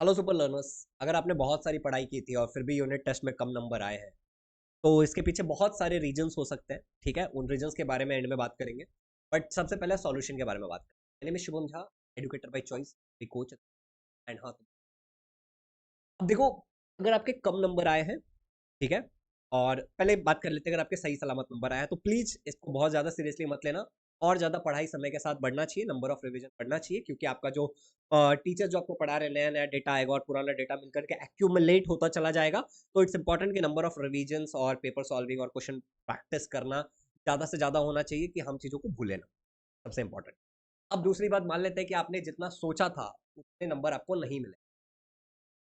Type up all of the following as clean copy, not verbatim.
Hello super learners. अगर आपने बहुत सारी पढ़ाई की थी और फिर भी यूनिट टेस्ट में कम नंबर आए हैं तो इसके पीछे बहुत सारे रीजंस हो सकते हैं। ठीक है, उन रीजंस के बारे में एंड में बात करेंगे। बट सबसे पहले सॉल्यूशन के बारे में बात करें। मेरे में Shubham Jha, educator by choice, coach. And हाँ, अब देखो, अगर आपके कम नंबर आए हैं, ठीक है, और पहले बात कर लेते हैं, अगर आपके सही सलामत नंबर आया है तो प्लीज इसको बहुत ज्यादा सीरियसली मत लेना। और ज्यादा पढ़ाई समय के साथ बढ़ना चाहिए, नंबर ऑफ रिवीजन बढ़ना चाहिए, क्योंकि आपका जो टीचर जो आपको पढ़ा रहे, नया नया डेटा आएगा और पुराना डेटा मिलकर के एक्यूमुलेट होता चला जाएगा। तो इट्स इंपॉर्टेंट कि नंबर ऑफ रिवीजन और पेपर सॉल्विंग और क्वेश्चन प्रैक्टिस करना ज्यादा से ज्यादा होना चाहिए कि हम चीजों को भूलें ना। सबसे इंपॉर्टेंट। अब दूसरी बात, मान लेते हैं कि आपने जितना सोचा था उतने नंबर आपको नहीं मिले।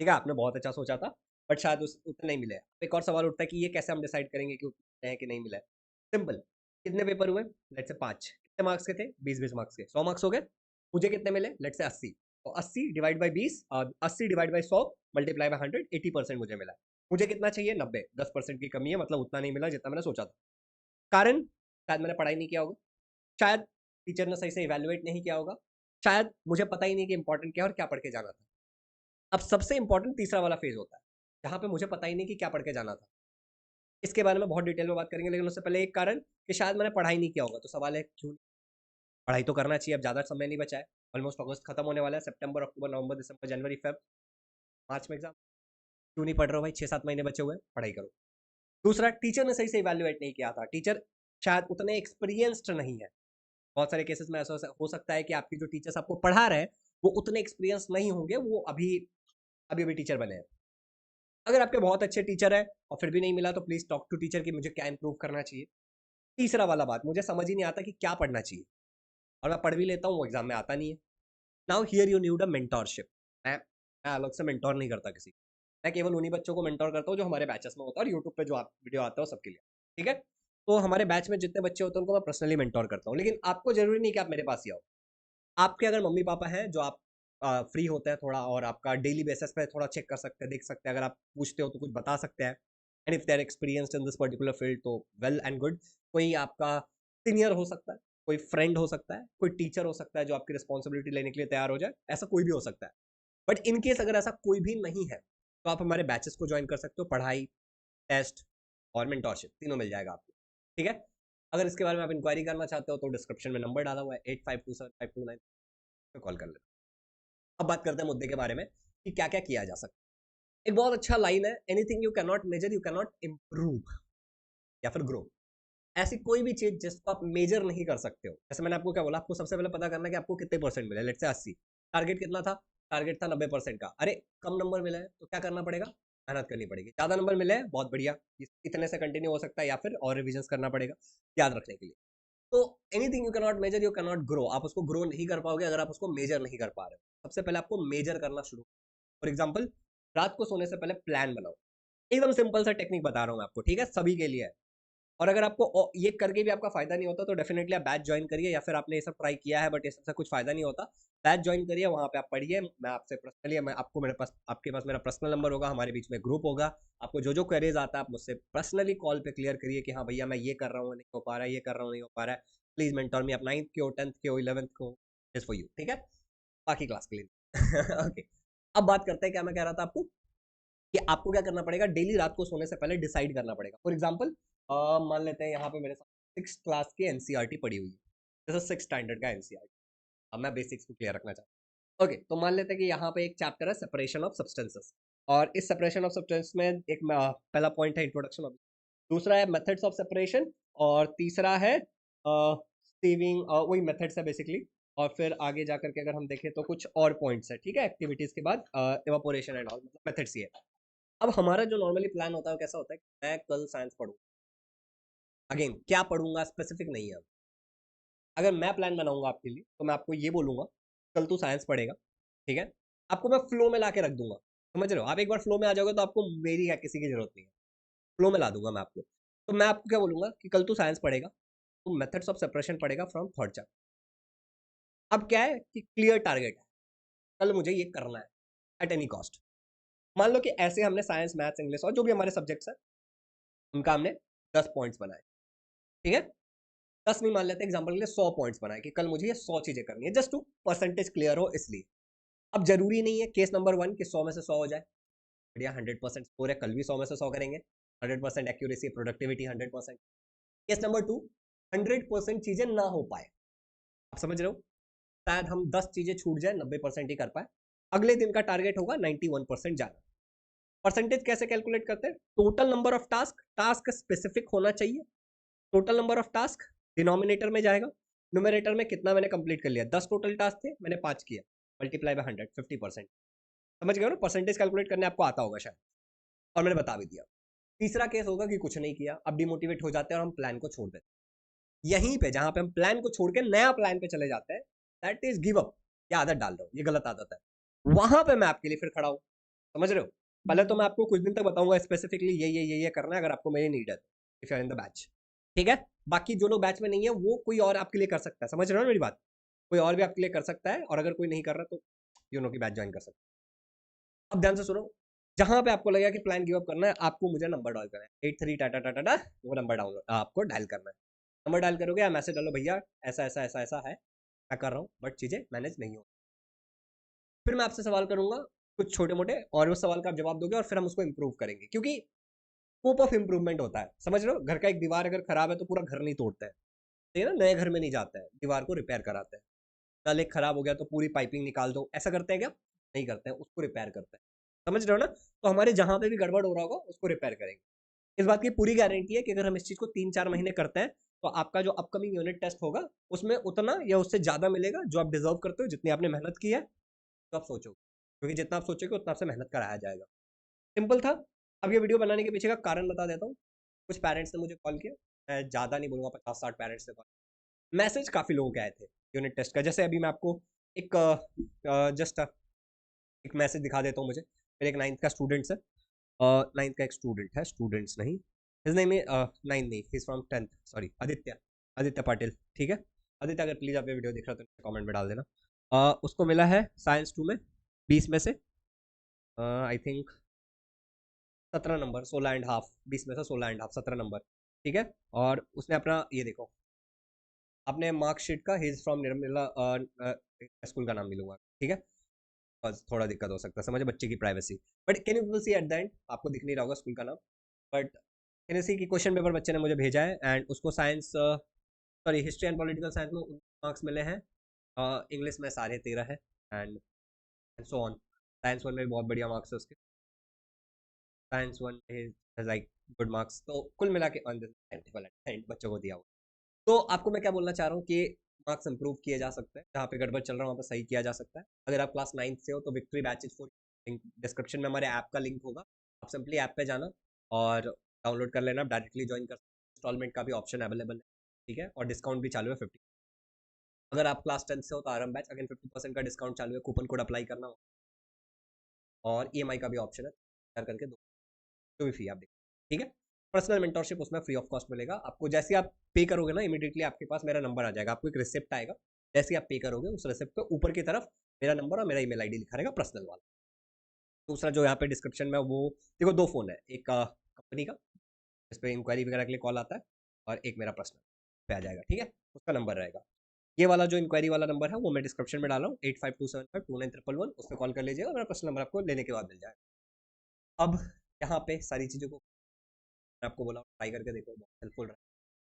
ठीक है, आपने बहुत अच्छा सोचा था, बट शायद उस उतने नहीं मिले। एक और सवाल उठता है कि ये कैसे हम डिसाइड करेंगे कि उतने हैं कि नहीं मिला है। सिंपल। कितने पेपर हुए? लेट से 5। कितने मार्क्स के थे? 20-20 मार्क्स के, 100 मार्क्स हो गए। मुझे कितने मिले? लेट से 80। तो 80 divide by 20, 80 divide by 100 multiply by 100, 80% मुझे मिला। मुझे कितना चाहिए? 90। 10% की कमी है, मतलब उतना नहीं मिला जितना मैंने सोचा था। कारण, शायद मैंने पढ़ाई नहीं किया होगा, शायद टीचर ने सही से इवेल्युएट नहीं किया होगा, शायद मुझे पता ही नहीं कि इंपॉर्टेंट क्या है और क्या पढ़ के जाना था। अब सबसे इंपॉर्टेंट तीसरा वाला फेज होता है, जहां पे मुझे पता ही नहीं कि क्या पढ़ के जाना था। इसके बारे में बहुत डिटेल में बात करेंगे, लेकिन उससे पहले एक कारण कि शायद मैंने पढ़ाई नहीं किया होगा। तो सवाल है क्यों? पढ़ाई तो करना चाहिए, अब ज्यादा समय नहीं बचा है। ऑलमोस्ट अगस्त खत्म होने वाला है, सितंबर, अक्टूबर, नवंबर, दिसंबर, जनवरी, फेब, मार्च में एग्जाम। क्यों नहीं पढ़ रहे हो भाई? 6-7 महीने बचे हुए हैं, पढ़ाई करो। दूसरा, टीचर ने सही से इवेल्युएट नहीं किया था। टीचर शायद उतने एक्सपीरियंस्ड नहीं है। बहुत सारे केसेस में ऐसा हो सकता है कि आपकी जो टीचर्स आपको पढ़ा रहे हैं वो उतने एक्सपीरियंस नहीं होंगे, वो अभी अभी अभी टीचर बने हैं। अगर आपके बहुत अच्छे टीचर है और फिर भी नहीं मिला तो प्लीज टॉक टू टीचर कि मुझे क्या इंप्रूव करना चाहिए। तीसरा वाला बात, मुझे समझ ही नहीं आता कि क्या पढ़ना चाहिए और मैं पढ़ भी लेता हूँ, वो एग्जाम में आता नहीं है। Now here you need a mentorship. मैं अलग से मेंटोर नहीं करता किसी को। मैं केवल उन्हीं बच्चों को मेंटोर करता हूँ जो हमारे बैचेस में होता है और यूट्यूब पे जो आप वीडियो आता है सबके लिए। ठीक है, तो हमारे बैच में जितने बच्चे होते हैं उनको मैं पर्सनली मेंटोर करता हूँ, लेकिन आपको जरूरी नहीं कि आप मेरे पास ही आओ। आपके अगर मम्मी पापा हैं जो आप फ्री होते हैं थोड़ा और आपका डेली बेसिस पे थोड़ा चेक कर सकते हैं, देख सकते हैं, अगर आप पूछते हो तो कुछ बता सकते हैं। And if they are experienced in this particular field तो वेल एंड गुड। कोई आपका सीनियर हो सकता है, कोई फ्रेंड हो सकता है, कोई टीचर हो सकता है जो आपकी रिस्पॉन्सिबिलिटी लेने के लिए तैयार हो जाए, ऐसा कोई भी हो सकता है। बट इन केस अगर ऐसा कोई भी नहीं है तो आप हमारे बैचेस को ज्वाइन कर सकते हो। पढ़ाई, टेस्ट और मेंटोरशिप तीनों मिल जाएगा आपको। ठीक है, अगर इसके बारे में आप इंक्वायरी करना चाहते हो तो डिस्क्रिप्शन में नंबर डाला हुआ है, 852752 पे कॉल कर लेना। अब बात करते हैं मुद्दे के बारे में कि क्या क्या किया जा सकता है। एक बहुत अच्छा लाइन है, anything you can not measure you can not improve या फिर ग्रो। ऐसी कोई भी चीज जिसको आप मेजर नहीं कर सकते हो। जैसे मैंने आपको क्या बोला, आपको सबसे पहले पता करना है कि आपको कितने परसेंट मिले। Let's say 80। टारगेट कितना था? टारगेट था 90% का। अरे, कम नंबर मिला है तो क्या करना पड़ेगा? मेहनत करनी पड़ेगी। ज्यादा नंबर मिले हैं, बहुत बढ़िया, इतने से कंटिन्यू हो सकता है या फिर और रिविजन करना पड़ेगा याद रखने के लिए। तो anything you can not measure you can not grow. आप उसको ग्रो नहीं कर पाओगे अगर आप उसको मेजर नहीं कर पा रहे हो। सबसे पहले आपको मेजर करना शुरू। फॉर एग्जाम्पल, रात को सोने से पहले प्लान बनाओ। एकदम सिंपल सा टेक्निक बता रहा हूँ मैं आपको, ठीक है, सभी के लिए है। और अगर आपको ये करके भी आपका फायदा नहीं होता तो डेफिनेटली आप बैच ज्वाइन करिए, या फिर आपने ये सब ट्राई किया है बट ये सबसे कुछ फायदा नहीं होता, बैच ज्वाइन करिए, वहां पे आप पढ़िए। मैं आपसे पर्सनली, मैं आपको, मेरे पास, आपके पास मेरा पर्सनल नंबर होगा, हमारे बीच में ग्रुप होगा। आपको जो जो क्वेरीज आता है आप मुझसे पर्सनली कॉल पे क्लियर करिए कि हाँ भैया मैं ये कर रहा हूँ, नहीं हो पा रहा है, ये कर रहा हूँ, नहीं हो पा रहा है। प्लीज मेंटोर मी। आप 9th के हो, 10th के हो, 11th को, इज फॉर यू। ठीक है, बाकी क्लास के लिए ओके। अब बात करते हैं, क्या मैं कह रहा था आपको कि आपको क्या करना पड़ेगा, डेली रात को सोने से पहले डिसाइड करना पड़ेगा। फॉर एग्जाम्पल, मान लेते हैं यहाँ पे मेरे साथ 6th क्लास की एनसीईआरटी पड़ी हुई है, जैसे 6 स्टैंडर्ड का एनसीईआरटी। अब मैं बेसिक्स को क्लियर रखना चाहता हूँ। ओके, तो मान लेते हैं कि यहाँ पे एक चैप्टर है सेपरेशन ऑफ सब्सटेंसेस, और इस सेपरेशन ऑफ सब्सटेंस में एक पहला पॉइंट है इंट्रोडक्शन ऑफ, दूसरा है मेथड्स ऑफ सेपरेशन, और तीसरा है सेविंग, वही मेथड्स है बेसिकली। और फिर आगे जाकर के अगर हम देखें तो कुछ और पॉइंट्स है, ठीक है, एक्टिविटीज के बाद इवापोरेशन एंड ऑल, मतलब मेथड्स ही है। अब हमारा जो नॉर्मली प्लान होता है वो कैसा होता है कि मैं कल साइंस पढ़ूँ। अगेन, क्या पढ़ूंगा स्पेसिफिक नहीं है। अगर मैं प्लान बनाऊंगा आपके लिए तो मैं आपको ये बोलूंगा, कल तू साइंस पढ़ेगा, ठीक है। आपको मैं फ्लो में ला के रख दूंगा, समझ रहे हो? आप एक बार फ्लो में आ जाओगे तो आपको मेरी क्या किसी की जरूरत नहीं है। फ्लो में ला दूंगा मैं आपको। तो मैं आपको क्या बोलूंगा कि कल तू साइंस पढ़ेगा, तो मेथड्स ऑफ सेपरेशन पढ़ेगा फ्रॉम थर्ड चैप्टर। अब क्या है कि क्लियर टारगेट है, कल मुझे ये करना है एट एनी कॉस्ट। मान लो कि ऐसे हमने साइंस, मैथ्स, इंग्लिश और जो भी हमारे सब्जेक्ट्स हैं उनका हमने 10 पॉइंट्स बनाए, ठीक है। 10 नहीं मान लेते एग्जाम्पल के लिए, 100 पॉइंट्स बनाए कि कल मुझे ये 100 चीजें करनी है, जस्ट टू परसेंटेज क्लियर हो इसलिए। अब जरूरी नहीं है केस नंबर 1 कि 100 में से 100 हो जाए, बढ़िया 100% स्कोर है, कल भी 100 में से 100 करेंगे, 100% एक्यूरेसी, प्रोडक्टिविटी 100%। केस नंबर 2, 100% चीजें ना हो पाए, आप समझ रहे हो, शायद हम 10 चीजें छूट जाए, 90% ही कर पाए, अगले दिन का टारगेट होगा 91% जाना। परसेंटेज कैसे कैलकुलेट करते हैं, total number of task, task specific होना चाहिए, total number of task denominator में जाएगा, न्यूमरेटर में कितना मैंने कंप्लीट कर लिया, 10 टोटल टास्क थे, मैंने 5 किया, मल्टीप्लाई बाय 100, 50%। समझ गए ना, परसेंटेज कैलकुलेट करने आपको आता होगा शायद, और मैंने बता भी दिया। तीसरा केस होगा कि कुछ नहीं किया, अब डिमोटिवेट हो जाते हैं और हम प्लान को छोड़ देते हैं। यहीं पे जहां पे हम प्लान को छोड़ के नया प्लान पे चले जाते हैं, दैट इज गिव अप, ये आदत डाल रहा हूँ, ये गलत आदत है, वहां पे मैं आपके लिए फिर खड़ा हूँ। समझ रहे हो, पहले तो मैं आपको कुछ दिन तक बताऊंगा स्पेसिफिकली ये करना है, अगर आपको मेरी नीड है if you are in the batch, ठीक है। बाकी जो लोग बैच में नहीं है वो कोई और आपके लिए कर सकता है, समझ रहे हो मेरी बात, कोई और भी आपके लिए कर सकता है, और अगर कोई नहीं कर रहा तो यू नो की बैच ज्वाइन कर सकता है। अब ध्यान से सुनो, जहां पे आपको लगेगा कि प्लान गिव अप करना है, आपको मुझे नंबर डाल करना है 83 टाटा टाटा, वो नंबर डाउनलोड आपको डायल करना है। नंबर डायल करोगे या मैसेज डालो, भैया ऐसा ऐसा ऐसा ऐसा है, मैं कर रहा हूँ बट चीजें मैनेज नहीं हो। फिर मैं आपसे सवाल करूंगा कुछ छोटे मोटे, और उस सवाल का आप जवाब दोगे और फिर हम उसको इंप्रूव करेंगे, क्योंकि स्कोप ऑफ इंप्रूवमेंट होता है, समझ रहे हो, घर का एक दीवार अगर खराब है तो पूरा घर नहीं तोड़ता है, ठीक है ना, नए घर में नहीं जाता है, दीवार को रिपेयर कराते हैं। नल एक खराब हो गया तो पूरी पाइपिंग निकाल दो, ऐसा करते हैं क्या, नहीं करते हैं, उसको रिपेयर करते हैं। समझ रहे हो ना, तो हमारे जहां पे भी गड़बड़ हो रहा होगा उसको रिपेयर करेंगे। इस बात की पूरी गारंटी है कि अगर हम इस चीज को 3-4 महीने करते हैं तो आपका जो अपकमिंग यूनिट टेस्ट होगा उसमें उतना या उससे ज्यादा मिलेगा जो आप डिजर्व करते हो, जितनी आपने मेहनत की है, तो आप सोचो, क्योंकि जितना आप सोचोगे उतना आपसे मेहनत कराया जाएगा। सिंपल था। अब ये वीडियो बनाने के पीछे का कारण बता देता हूँ। कुछ पेरेंट्स ने मुझे कॉल किया, मैं ज़्यादा नहीं बोलूँगा, 50-60 पेरेंट्स ने कॉल, मैसेज काफ़ी लोगों के आए थे यूनिट टेस्ट का। जैसे अभी मैं आपको एक जस्ट एक मैसेज दिखा देता हूँ, मुझे मेरे एक 9th का स्टूडेंट्स है, 9th का एक स्टूडेंट है, स्टूडेंट्स नहीं, हिज नेम इज 9 नहीं, he is from 10th, sorry, Aditya, Aditya Patil, ठीक है। आदित्य, अगर प्लीज़ आप ये वीडियो देख रहे हो तो कमेंट में डाल देना। उसको मिला है साइंस 2 में 20 में से आई थिंक 17 नंबर, 16.5, 20 में से 16.5, 17 नंबर, ठीक है। और उसने अपना ये देखो, अपने मार्कशीट का, he is from Nirmala school का नाम नहीं लूंगा, ठीक है, बस थोड़ा दिक्कत हो सकता है, समझे बच्चे की प्राइवेसी। But can you see at the end, आपको दिख नहीं रहा होगा स्कूल का नाम, बट कैन यू सी की क्वेश्चन पेपर बच्चे ने मुझे भेजा है, एंड उसको science, sorry, history and political science में मार्क्स मिले हैं, इंग्लिश में 13.5 है, एंड सो ऑन। साइंस 1 में भी बहुत बढ़िया मार्क्स है उसके, साइंस 1 है लाइक गुड मार्क्स, तो कुल मिला के बच्चों को दिया हुआ। तो आपको मैं क्या बोलना चाह रहा हूँ कि मार्क्स इंप्रूव किए जा सकते हैं, जहाँ पे गड़बड़ चल रहा है वहाँ पे सही किया जा सकता है। अगर आप क्लास 9th से हो तो विक्ट्री बैचेज फॉर, डिस्क्रिप्शन में हमारे ऐप का लिंक होगा, आप सिंपली ऐप पे जाना और डाउनलोड कर लेना, डायरेक्टली ज्वाइन कर, इंस्टॉलमेंट का भी ऑप्शन अवेलेबल है, ठीक है, और डिस्काउंट भी चालू है 50। अगर आप क्लास 10 से हो तो आरएम बैच अगेन 50% का डिस्काउंट चालू है, कूपन कोड अप्लाई करना हो, और ईएमआई का भी ऑप्शन है, शेयर करके दो, जो भी फी आप देखो, ठीक है। पर्सनल मेंटरशिप उसमें फ्री ऑफ कॉस्ट मिलेगा आपको, जैसे आप पे करोगे ना, इमीडिएटली आपके पास मेरा नंबर आ जाएगा, आपको एक रिसिप्ट आएगा, जैसे आप पे करोगे उस रिसिप्ट पे ऊपर की तरफ मेरा नंबर और मेरा ईमेल आईडी लिखा रहेगा, पर्सनल वाला। दूसरा जो यहाँ पे डिस्क्रिप्शन में, वो देखो, दो फोन है, एक कंपनी का जिस पे इंक्वायरी वगैरह के लिए कॉल आता है, और एक मेरा पर्सनल पे आ जाएगा, ठीक है, उसका नंबर रहेगा। ये वाला जो इंक्वायरी वाला नंबर है वो मैं डिस्क्रिप्शन में डाला हूँ, 8527529111, उस पर कॉल कर लीजिएगा, मेरा पर्सनल नंबर आपको लेने के बाद मिल जाएगा। अब यहाँ पे सारी चीज़ों को मैं आपको बोला, ट्राई करके देखो, बहुत हेल्पफुल रहा।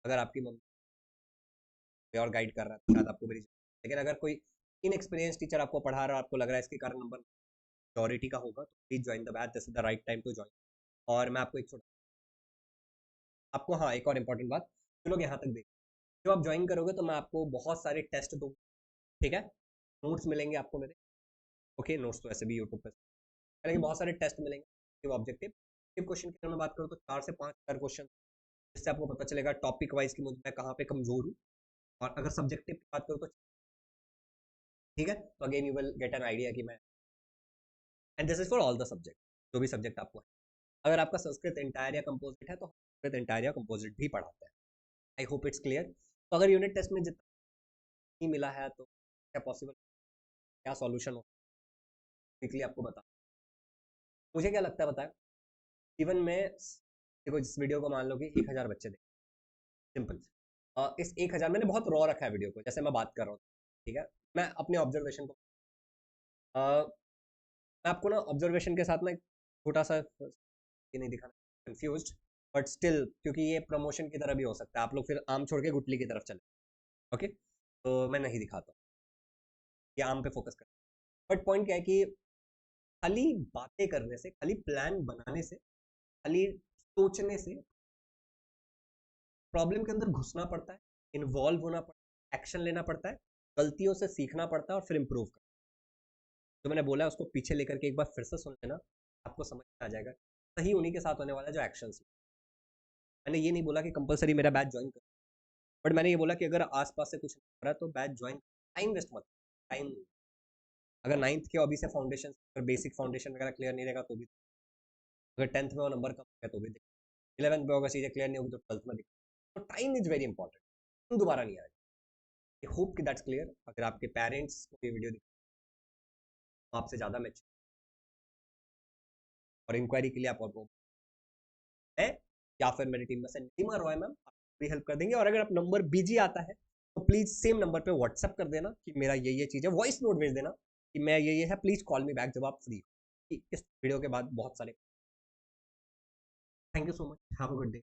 अगर आपकी मम्मी कोई और गाइड कर रहा है तो शायद आपको मेरी, लेकिन अगर कोई इनएक्सपीरियंस टीचर आपको पढ़ा रहा है, आपको लग रहा है इसके कारण नंबर मेजोरिटी का होगा, तो please join the batch, this is the right time to join. और मैं आपको एक छोटा, आपको हाँ एक और इम्पॉर्टेंट बात, जो लोग यहाँ तक देख, जब आप ज्वाइन करोगे तो मैं आपको बहुत सारे टेस्ट दूँ, ठीक है, नोट्स मिलेंगे आपको मेरे, ओके, नोट्स तो ऐसे भी यूट्यूब पर, लेकिन बहुत सारे टेस्ट मिलेंगे ऑब्जेक्टिव। क्वेश्चन की अगर मैं बात करूँ तो 4 से 5 क्वेश्चन, जिससे आपको पता चलेगा टॉपिक वाइज कि मुझे मैं कहाँ पे कमजोर हूँ। और अगर सब्जेक्टिव की बात करूँ तो ठीक है, तो again you will get an idea कि मैं, and this is for all the subject, जो भी सब्जेक्ट आपको है। अगर आपका संस्कृत इंटायर या कंपोजिट है तो संस्कृत इंटायर या कंपोजिट भी पढ़ाते हैं। I hope it's clear. तो अगर यूनिट टेस्ट में जितना नहीं मिला है तो क्या पॉसिबल, क्या सॉल्यूशन हो, क्विकली आपको बता, मुझे क्या लगता है बताया, इवन में देखो, इस वीडियो को मान लो कि 1000 बच्चे देखें, सिंपल, इस 1000 मैंने बहुत रॉ रखा है वीडियो को, जैसे मैं बात कर रहा हूँ, ठीक है, मैं अपने ऑब्जर्वेशन को मैं आपको ना ऑब्जर्वेशन के साथ ना एक छोटा सा ये नहीं दिखाना कंफ्यूज, बट स्टिल क्योंकि ये प्रमोशन की तरह भी हो सकता है, आप लोग फिर आम छोड़ के गुटली की तरफ चले। ओके, तो मैं नहीं दिखाता हूँ, ये आम पे फोकस कर। बट पॉइंट क्या है कि खाली बातें करने से, खाली प्लान बनाने से, खाली सोचने से प्रॉब्लम के अंदर घुसना पड़ता है, इन्वॉल्व होना पड़ता है, एक्शन लेना पड़ता है, गलतियों से सीखना पड़ता है और फिर इम्प्रूव करना। जो मैंने बोला है उसको पीछे लेकर के एक बार फिर से सुन लेना, आपको समझ में आ जाएगा सही उन्हीं के साथ होने वाला है जो एक्शंस। मैंने ये नहीं बोला कि कंपलसरी मेरा बैच ज्वाइन कर, बट मैंने ये बोला कि अगर आसपास से कुछ नहीं हो रहा है तो बैच ज्वाइन, टाइम वेस्ट मत। टाइम, अगर नाइन्थ के अभी से फाउंडेशन, अगर बेसिक फाउंडेशन वगैरह क्लियर नहीं रहेगा तो भी, अगर टेंथ में वो नंबर कम है तो भी, 11th में अगर चीज़ें क्लियर नहीं होगी तो 12th में दिक्कत। तो टाइम इज वेरी इंपॉर्टेंट, दोबारा नहीं आएगा। आई होप कि दैट्स क्लियर। अगर आपके पेरेंट्स को ये वीडियो आपसे ज़्यादा मैच और इंक्वायरी के लिए आप है, या फिर मेरी टीम में से नीमा रॉय मैम भी हेल्प कर देंगे। और अगर आप नंबर बीजी आता है तो प्लीज सेम नंबर पे व्हाट्सअप कर देना कि मेरा ये चीज़ है, वॉइस नोट भेज देना कि मैं ये है, प्लीज कॉल मी बैक जब आप फ्री हो। इस वीडियो के बाद बहुत सारे thank you so much, have a good day.